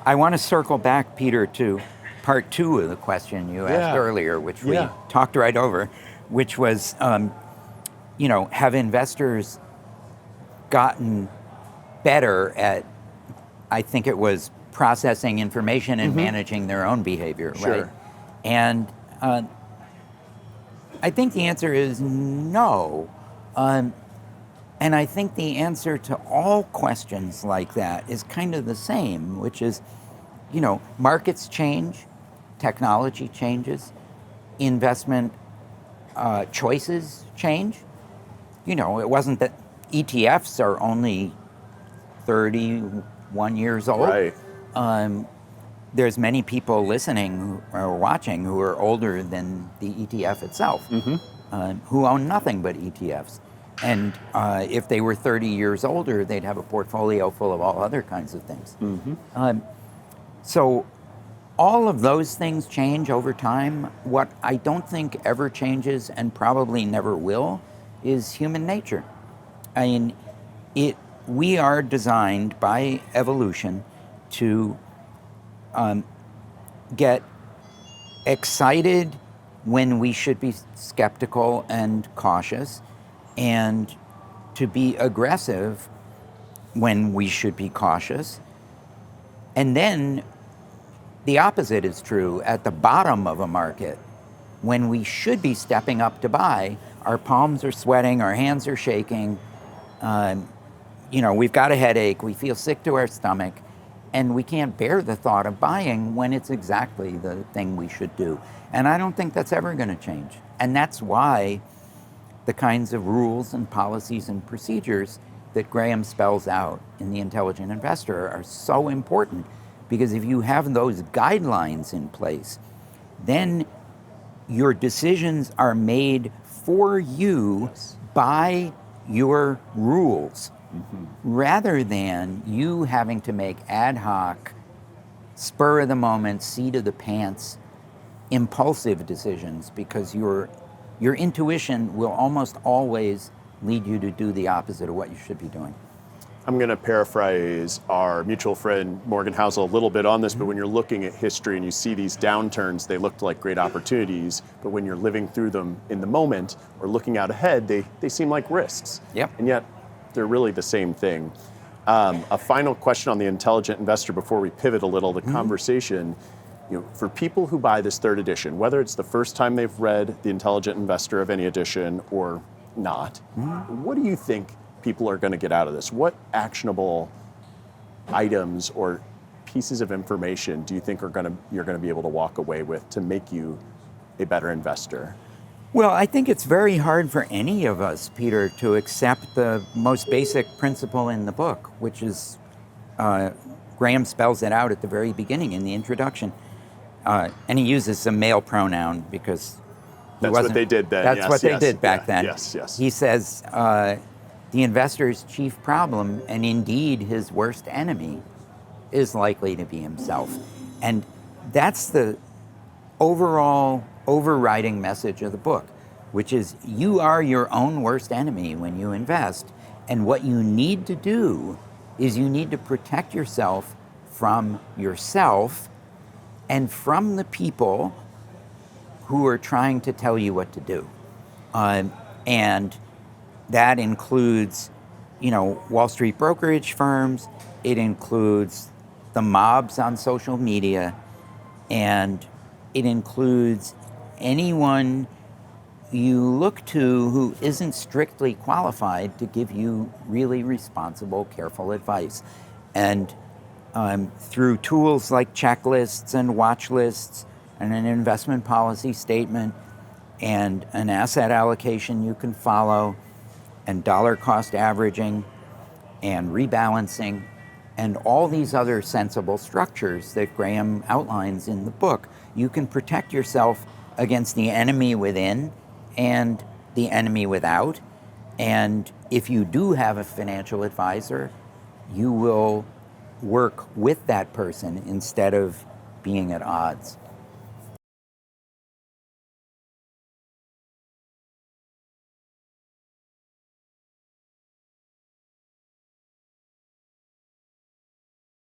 I want to circle back, Peter, to part two of the question you asked earlier, which we talked right over, which was, have investors gotten better at, I think it was processing information and managing their own behavior, right? And I think the answer is no. And I think the answer to all questions like that is kind of the same, which is, markets change, technology changes, investment choices change. It wasn't that ETFs are only 31 years old. Right. There's many people listening or watching who are older than the ETF itself, who own nothing but ETFs. And if they were 30 years older, they'd have a portfolio full of all other kinds of things. So all of those things change over time. What I don't think ever changes, and probably never will, is human nature. I mean, we are designed by evolution to get excited when we should be skeptical and cautious, and to be aggressive when we should be cautious. And then the opposite is true. At the bottom of a market, when we should be stepping up to buy, our palms are sweating, our hands are shaking, we've got a headache, we feel sick to our stomach, and we can't bear the thought of buying when it's exactly the thing we should do. And I don't think that's ever going to change. And that's why the kinds of rules and policies and procedures that Graham spells out in The Intelligent Investor are so important, because if you have those guidelines in place, then your decisions are made for you by your rules, rather than you having to make ad hoc, spur of the moment, seat of the pants, impulsive decisions, because your intuition will almost always lead you to do the opposite of what you should be doing. I'm going to paraphrase our mutual friend Morgan Housel a little bit on this, but when you're looking at history and you see these downturns, they looked like great opportunities, but when you're living through them in the moment or looking out ahead, they seem like risks. Yep. And yet they're really the same thing. A final question on The Intelligent Investor before we pivot a little, the conversation. For people who buy this third edition, whether it's the first time they've read The Intelligent Investor of any edition or not, what do you think people are going to get out of this? What actionable items or pieces of information do you think you're going to be able to walk away with to make you a better investor? Well, I think it's very hard for any of us, Peter, to accept the most basic principle in the book, which is, Graham spells it out at the very beginning in the introduction. And he uses a male pronoun because that's what they did then. That's what they did back then. Yes. He says, the investor's chief problem, and indeed his worst enemy, is likely to be himself. And that's the overriding message of the book, which is you are your own worst enemy when you invest. And what you need to do is you need to protect yourself from yourself and from the people who are trying to tell you what to do. And that includes, Wall Street brokerage firms. It includes the mobs on social media, and it includes anyone you look to who isn't strictly qualified to give you really responsible, careful advice. And through tools like checklists and watch lists and an investment policy statement and an asset allocation you can follow, and dollar cost averaging and rebalancing and all these other sensible structures that Graham outlines in the book, you can protect yourself against the enemy within and the enemy without. And if you do have a financial advisor, you will work with that person instead of being at odds.